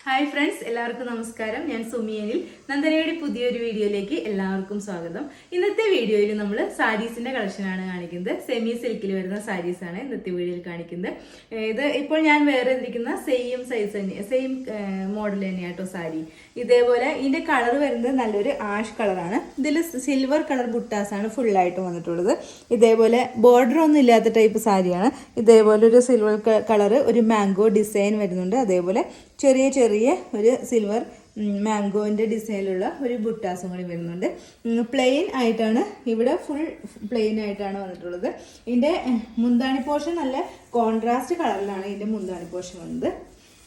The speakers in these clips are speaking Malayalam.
ഹായ് ഫ്രണ്ട്സ്, എല്ലാവർക്കും നമസ്കാരം. ഞാൻ സുമിയനിൽ നന്ദനയുടെ പുതിയൊരു വീഡിയോയിലേക്ക് എല്ലാവർക്കും സ്വാഗതം. ഇന്നത്തെ വീഡിയോയിൽ നമ്മൾ സാരീസിന്റെ കളക്ഷനാണ് കാണിക്കുന്നത്. സെമി സിൽക്കിൽ വരുന്ന സാരീസാണ് ഇന്നത്തെ വീഡിയോയിൽ കാണിക്കുന്നത്. ഇത് ഇപ്പോൾ ഞാൻ വേറെ ഇരിക്കുന്ന സെയിം സൈസ് തന്നെ, സെയിം മോഡൽ തന്നെയാണ് കേട്ടോ സാരി. ഇതേപോലെ ഇതിന്റെ കളർ വരുന്നത് നല്ലൊരു ആഷ് കളറാണ്. ഇതിൽ സിൽവർ കളർ ബുട്ടാസാണ് ഫുള്ളായിട്ട് വന്നിട്ടുള്ളത്. ഇതേപോലെ ബോർഡർ ഒന്നും ഇല്ലാത്ത ടൈപ്പ് സാരിയാണ്. ഇതേപോലെ ഒരു സിൽവർ കളർ, ഒരു മാംഗോ ഡിസൈൻ വരുന്നുണ്ട്. അതേപോലെ ചെറിയ ചെറിയ ഒരു സിൽവർ മാംഗോൻ്റെ ഡിസൈനിലുള്ള ഒരു ബുട്ടാസും കൂടി വരുന്നുണ്ട്. പ്ലെയിൻ ആയിട്ടാണ്, ഇവിടെ ഫുൾ പ്ലെയിൻ ആയിട്ടാണ് വന്നിട്ടുള്ളത്. ഇതിൻ്റെ മുന്താണി പോർഷൻ നല്ല കോൺട്രാസ്റ്റ് കളറിലാണ് ഇതിൻ്റെ മുന്താണി പോർഷൻ വന്നത്.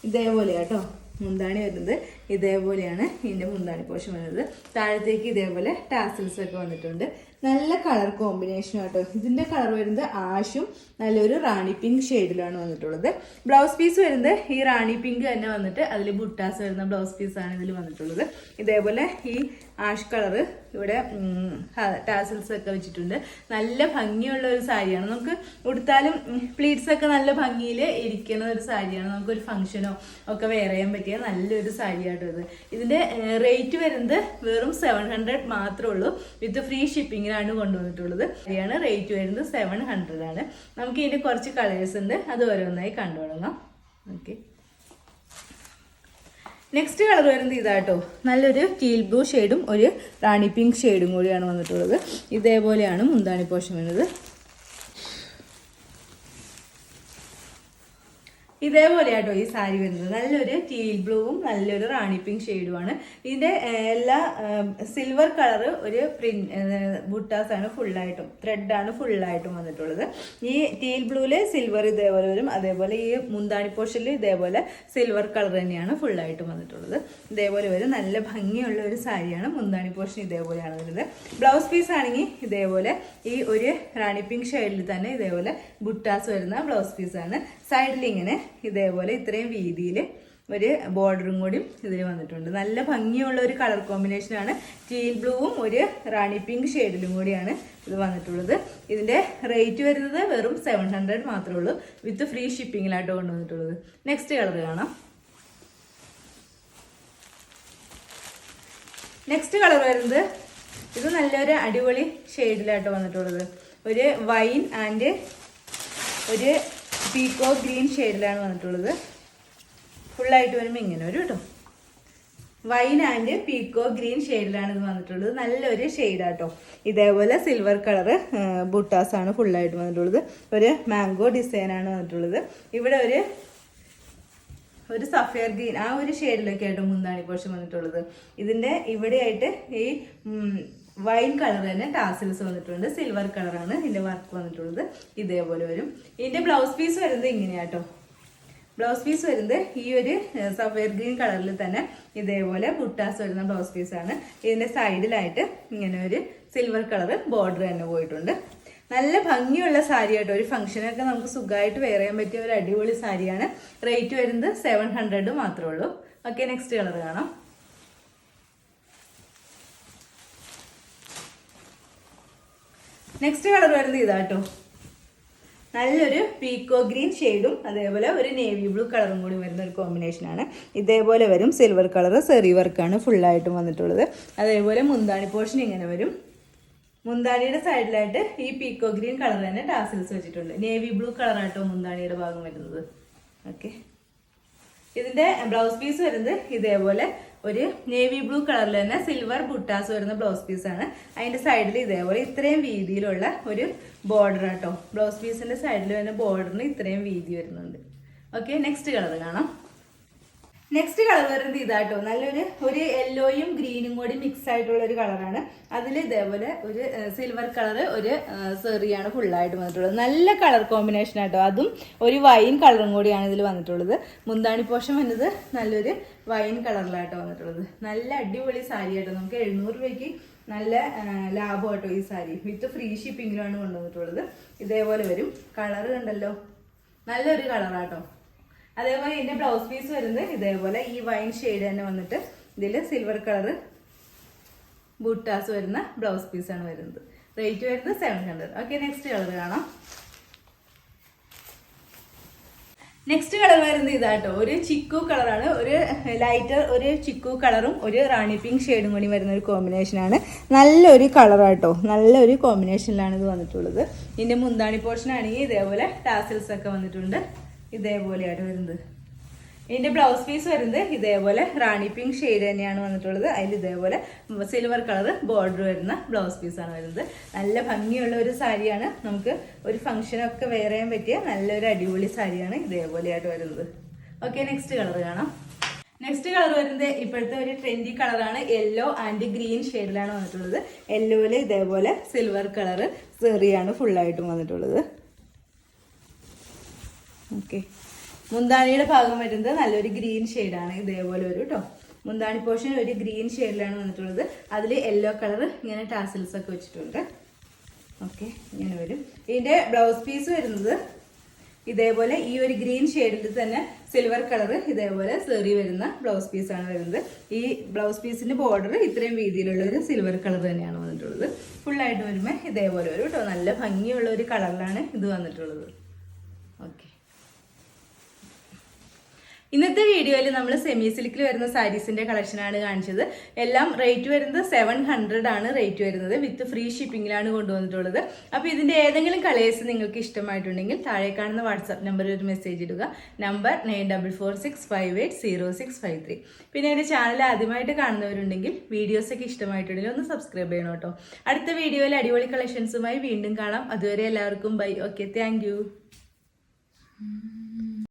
ഇതേപോലെ കേട്ടോ മുന്താണി വരുന്നത്. ഇതേപോലെയാണ് ഇതിൻ്റെ മുന്താണി പോർഷൻ വരുന്നത്. താഴത്തേക്ക് ഇതേപോലെ ടാസിൽസ് ഒക്കെ വന്നിട്ടുണ്ട്. നല്ല കളർ കോമ്പിനേഷൻ ആട്ടോ. ഇതിൻ്റെ കളർ വരുന്നത് ആഷും നല്ലൊരു റാണി പിങ്ക് ഷെയ്ഡിലാണ് വന്നിട്ടുള്ളത്. ബ്ലൗസ് പീസ് വരുന്നത് ഈ റാണി പിങ്ക് തന്നെ വന്നിട്ട് അതിൽ ബുട്ടാസ് വരുന്ന ബ്ലൗസ് പീസാണ് ഇതിൽ വന്നിട്ടുള്ളത്. ഇതേപോലെ ഈ ആഷ് കളറ് ഇവിടെ ടാസിൽസ് ഒക്കെ വെച്ചിട്ടുണ്ട്. നല്ല ഭംഗിയുള്ള ഒരു സാരിയാണ്. നമുക്ക് ഉടുത്താലും പ്ലീറ്റ്സ് ഒക്കെ നല്ല ഭംഗിയിൽ ഇരിക്കുന്ന ഒരു സാരിയാണ്. നമുക്കൊരു ഫംഗ്ഷനോ ഒക്കെ വെയർ ചെയ്യാൻ പറ്റിയ നല്ലൊരു സാരിയാട്ടോ ഇത്. ഇതിൻ്റെ റേറ്റ് വരുന്നത് വെറും 700 മാത്രമേ ഉള്ളൂ. വിത്ത് ഫ്രീ ഷിപ്പിങ്ങിനാണ് കൊണ്ടുവന്നിട്ടുള്ളത്. ശരിയാണ്, റേറ്റ് വരുന്നത് 700 ആണ്. നമുക്ക് ഇതിൻ്റെ കുറച്ച് കളേഴ്സ് ഉണ്ട്, അത് ഓരോന്നായി കണ്ടു തുടങ്ങാം. ഓക്കെ, നെക്സ്റ്റ് കളർ വരുന്നത് ഇതാട്ടോ. നല്ലൊരു ടീൽ ബ്ലൂ ഷെയ്ഡും ഒരു റാണി പിങ്ക് ഷെയ്ഡും കൂടിയാണ് വന്നിട്ടുള്ളത്. ഇതേപോലെയാണ് മുന്താണി പോർഷൻ വരുന്നത്. ഇതേപോലെയാട്ടോ ഈ സാരി വരുന്നത്. നല്ലൊരു ടീൽ ബ്ലൂവും നല്ലൊരു റാണി പിങ്ക് ഷെയ്ഡുമാണ്. ഇതിൻ്റെ എല്ലാ സിൽവർ കളറ് ഒരു ബുട്ടാസാണ് ഫുള്ളായിട്ടും, ത്രെഡാണ് ഫുള്ളായിട്ടും വന്നിട്ടുള്ളത്. ഈ ടീൽ ബ്ലൂവിൽ സിൽവർ ഇതേപോലെ വരും. അതേപോലെ ഈ മുന്താണി പോർഷനിൽ ഇതേപോലെ സിൽവർ കളർ തന്നെയാണ് ഫുള്ളായിട്ടും വന്നിട്ടുള്ളത്. ഇതേപോലെ വരും. നല്ല ഭംഗിയുള്ള ഒരു സാരിയാണ്. മുന്താണി പോർഷൻ ഇതേപോലെയാണ് വരുന്നത്. ബ്ലൗസ് പീസ് ആണെങ്കിൽ ഇതേപോലെ ഈ ഒരു റാണി പിങ്ക് ഷെയ്ഡിൽ തന്നെ ഇതേപോലെ ബുട്ടാസ് വരുന്ന ബ്ലൗസ് പീസാണ്. സൈഡിൽ ഇങ്ങനെ ഇതേപോലെ ഇത്രയും വീതിയിൽ ഒരു ബോർഡറും കൂടി ഇതിൽ വന്നിട്ടുണ്ട്. നല്ല ഭംഗിയുള്ള ഒരു കളർ കോമ്പിനേഷനാണ്. ടീൽ ബ്ലൂവും ഒരു റാണി പിങ്ക് ഷെയ്ഡിലും കൂടിയാണ് ഇത് വന്നിട്ടുള്ളത്. ഇതിൻ്റെ റേറ്റ് വരുന്നത് വെറും 700 മാത്രമേ ഉള്ളൂ. വിത്ത് ഫ്രീ ഷിപ്പിങ്ങിലായിട്ട് കൊണ്ടുവന്നിട്ടുള്ളത്. നെക്സ്റ്റ് കളർ കാണാം. നെക്സ്റ്റ് കളർ വരുന്നത് ഇത് നല്ലൊരു അടിപൊളി ഷെയ്ഡിലായിട്ട് വന്നിട്ടുള്ളത്. ഒരു വൈൻ ആൻഡ് ഒരു പീക്കോ ഗ്രീൻ ഷെയ്ഡിലാണ് വന്നിട്ടുള്ളത്. ഫുള്ളായിട്ട് വരുമ്പോൾ ഇങ്ങനെ വരും കേട്ടോ. വൈൻ ആൻഡ് പീക്കോ ഗ്രീൻ ഷെയ്ഡിലാണ് ഇത് വന്നിട്ടുള്ളത്. നല്ലൊരു ഷെയ്ഡാട്ടോ. ഇതേപോലെ സിൽവർ കളറ് ബുട്ടാസാണ് ഫുള്ളായിട്ട് വന്നിട്ടുള്ളത്. ഒരു മാംഗോ ഡിസൈനാണ് വന്നിട്ടുള്ളത്. ഇവിടെ ഒരു സഫയർ ഗ്രീൻ ആ ഒരു ഷെയ്ഡിലൊക്കെ ആയിട്ട് മുന്താണി പോർഷൻ വന്നിട്ടുള്ളത്. ഇതിൻ്റെ ഇവിടെയായിട്ട് ഈ വൈൻ കളർ തന്നെ ടാസിൽസ് വന്നിട്ടുണ്ട്. സിൽവർ കളറാണ് ഇതിൻ്റെ വർക്ക് വന്നിട്ടുള്ളത്. ഇതേപോലെ വരും. ഇതിൻ്റെ ബ്ലൗസ് പീസ് വരുന്നത് ഇങ്ങനെയാട്ടോ. ബ്ലൗസ് പീസ് വരുന്നത് ഈ ഒരു സഫയർ ഗ്രീൻ കളറിൽ തന്നെ ഇതേപോലെ ബുട്ടാസ് വരുന്ന ബ്ലൗസ് പീസാണ്. ഇതിൻ്റെ സൈഡിലായിട്ട് ഇങ്ങനെ ഒരു സിൽവർ കളർ ബോർഡർ തന്നെ പോയിട്ടുണ്ട്. നല്ല ഭംഗിയുള്ള സാരി ആട്ടോ. ഒരു ഫംഗ്ഷനൊക്കെ നമുക്ക് സുഖമായിട്ട് വെയർ ചെയ്യാൻ പറ്റിയ ഒരു അടിപൊളി സാരിയാണ്. റേറ്റ് വരുന്നത് 700 മാത്രമേ ഉള്ളൂ. ഓക്കെ, നെക്സ്റ്റ് കളർ കാണാം. നെക്സ്റ്റ് കളർ വരുന്നത് ഇതാട്ടോ. നല്ലൊരു പീക്കോ ഗ്രീൻ ഷെയ്ഡും അതേപോലെ ഒരു നേവി ബ്ലൂ കളറും കൂടി വരുന്ന ഒരു കോമ്പിനേഷനാണ്. ഇതേപോലെ വരും. സിൽവർ കളർ സെറി വർക്കാണ് ഫുള്ളായിട്ടും വന്നിട്ടുള്ളത്. അതേപോലെ മുന്താണി പോർഷൻ ഇങ്ങനെ വരും. മുന്താണിയുടെ സൈഡിലായിട്ട് ഈ പീക്കോ ഗ്രീൻ കളർ തന്നെ ടാസിൽസ് വെച്ചിട്ടുണ്ട്. നേവി ബ്ലൂ കളറായിട്ടോ മുന്താണിയുടെ ഭാഗം വരുന്നത്. ഓക്കെ, ഇതിൻ്റെ ബ്ലൗസ് പീസ് വരുന്നത് ഇതേപോലെ ഒരു നേവി ബ്ലൂ കളറിൽ തന്നെ സിൽവർ ബുട്ടാസ് വരുന്ന ബ്ലൗസ് പീസാണ്. അതിൻ്റെ സൈഡിൽ ഇതേപോലെ ഇത്രയും വീതിയിലുള്ള ഒരു ബോർഡർ ആട്ടോ. ബ്ലൗസ് പീസിൻ്റെ സൈഡിൽ വരുന്ന ബോർഡറിന് ഇത്രയും വീതി വരുന്നുണ്ട്. ഓക്കെ, നെക്സ്റ്റ് കളർ കാണാം. നെക്സ്റ്റ് കളർ വരുന്നത് ഇതാട്ടോ. ഒരു യെല്ലോയും ഗ്രീനും കൂടി മിക്സ് ആയിട്ടുള്ള ഒരു കളറാണ്. അതിൽ ഇതേപോലെ ഒരു സിൽവർ കളർ ഒരു സെറിയാണ് ഫുള്ളായിട്ട് വന്നിട്ടുള്ളത്. നല്ല കളർ കോമ്പിനേഷൻ ആട്ടോ. അതും ഒരു വൈൻ കളറും കൂടിയാണ് ഇതിൽ വന്നിട്ടുള്ളത്. മുന്താണി പോർഷൻ വന്നത് നല്ലൊരു വൈൻ കളറിലാട്ടോ വന്നിട്ടുള്ളത്. നല്ല അടിപൊളി സാരി ആട്ടോ. നമുക്ക് 700 രൂപയ്ക്ക് നല്ല ലാഭമാട്ടോ ഈ സാരി. വിത്ത് ഫ്രീ ഷിപ്പിങ്ങിലാണ് കൊണ്ടുവന്നിട്ടുള്ളത്. ഇതേപോലെ വരും. കളർ കണ്ടല്ലോ, നല്ലൊരു കളറാട്ടോ. അതേപോലെ ഇതിൻ്റെ ബ്ലൗസ് പീസ് വരുന്നത് ഇതേപോലെ ഈ വൈൻ ഷെയ്ഡ് തന്നെ വന്നിട്ട് ഇതിൽ സിൽവർ കളർ ബുട്ടാസ് വരുന്ന ബ്ലൗസ് പീസാണ് വരുന്നത്. റേറ്റ് വരുന്നത് 700. ഓക്കെ, നെക്സ്റ്റ് കളർ കാണാം. നെക്സ്റ്റ് കളർ വരുന്നത് ഇതാട്ടോ, ഒരു ചിക്കു കളറാണ്. ഒരു ലൈറ്റർ ഒരു ചിക്കു കളറും ഒരു റാണി പിങ്ക് ഷെയ്ഡും കൂടി വരുന്ന ഒരു കോമ്പിനേഷനാണ്. നല്ലൊരു കളറാട്ടോ, നല്ലൊരു കോമ്പിനേഷനിലാണ് ഇത് വന്നിട്ടുള്ളത്. ഇതിൻ്റെ മുന്താണി പോർഷൻ ആണെങ്കിൽ ഇതേപോലെ ടാസിൽസ് ഒക്കെ വന്നിട്ടുണ്ട്, ഇതേപോലെയാണ് വരുന്നത്. ഇതിൻ്റെ ബ്ലൗസ് പീസ് വരുന്നത് ഇതേപോലെ റാണി പിങ്ക് ഷെയ്ഡ് തന്നെയാണ് വന്നിട്ടുള്ളത്. അതിൽ ഇതേപോലെ സിൽവർ കളർ ബോർഡർ വരുന്ന ബ്ലൗസ് പീസാണ് വരുന്നത്. നല്ല ഭംഗിയുള്ള ഒരു സാരിയാണ്, നമുക്ക് ഒരു ഫംഗ്ഷനൊക്കെ വെയർ ചെയ്യാൻ പറ്റിയ നല്ലൊരു അടിപൊളി സാരിയാണ് ഇതേപോലെയായിട്ട് വരുന്നത്. ഓക്കെ, നെക്സ്റ്റ് കളർ കാണാം. നെക്സ്റ്റ് കളർ വരുന്നത് ഇപ്പോഴത്തെ ഒരു ട്രെൻഡി കളറാണ്, യെല്ലോ ആൻഡ് ഗ്രീൻ ഷെയ്ഡിലാണ് വന്നിട്ടുള്ളത്. യെല്ലോയിൽ ഇതേപോലെ സിൽവർ കളർ സെറിയാണ് ഫുള്ളായിട്ടും വന്നിട്ടുള്ളത്. ഓക്കെ, മുന്താണിയുടെ ഭാഗം വരുന്നത് നല്ലൊരു ഗ്രീൻ ഷെയ്ഡാണ്, ഇതേപോലെ ഒരു കേട്ടോ. മുന്താണി പോർഷൻ ഒരു ഗ്രീൻ ഷെയ്ഡിലാണ് വന്നിട്ടുള്ളത്. അതിൽ യെല്ലോ കളർ ഇങ്ങനെ ടാസിൽസ് ഒക്കെ വെച്ചിട്ടുണ്ട്. ഓക്കെ, ഇങ്ങനെ വരും. ഇതിൻ്റെ ബ്ലൗസ് പീസ് വരുന്നത് ഇതേപോലെ ഈ ഒരു ഗ്രീൻ ഷെയ്ഡിൽ തന്നെ സിൽവർ കളർ ഇതേപോലെ സെറി വരുന്ന ബ്ലൗസ് പീസാണ് വരുന്നത്. ഈ ബ്ലൗസ് പീസിൻ്റെ ബോർഡർ ഇത്രയും വീതിയിലുള്ള ഒരു സിൽവർ കളർ തന്നെയാണ് വന്നിട്ടുള്ളത്. ഫുള്ളായിട്ട് വരുമ്പോൾ ഇതേപോലെ ഒരു കേട്ടോ, നല്ല ഭംഗിയുള്ള ഒരു കളറിലാണ് ഇത് വന്നിട്ടുള്ളത്. ഓക്കെ, ഇന്നത്തെ വീഡിയോയിൽ നമ്മൾ സെമി സിൽക്കിൽ വരുന്ന സാരീസിൻ്റെ കളക്ഷനാണ് കാണിച്ചത്. എല്ലാം റേറ്റ് വരുന്നത് 700 ആണ് റേറ്റ് വരുന്നത്. വിത്ത് ഫ്രീ ഷിപ്പിങ്ങിലാണ് കൊണ്ടുവന്നിട്ടുള്ളത്. അപ്പോൾ ഇതിൻ്റെ ഏതെങ്കിലും കളേഴ്സ് നിങ്ങൾക്ക് ഇഷ്ടമായിട്ടുണ്ടെങ്കിൽ താഴെ കാണുന്ന വാട്സാപ്പ് നമ്പറിൽ ഒരു മെസ്സേജ് ഇടുക. നമ്പർ 9446580653. പിന്നെ എൻ്റെ ചാനൽ ആദ്യമായിട്ട് കാണുന്നവരുണ്ടെങ്കിൽ വീഡിയോസൊക്കെ ഇഷ്ടമായിട്ടുണ്ടെങ്കിൽ ഒന്ന് സബ്സ്ക്രൈബ് ചെയ്യണം കേട്ടോ. അടുത്ത വീഡിയോയിൽ അടിപൊളി കളക്ഷൻസുമായി വീണ്ടും കാണാം. അതുവരെ എല്ലാവർക്കും ബൈ. Okay, thank you.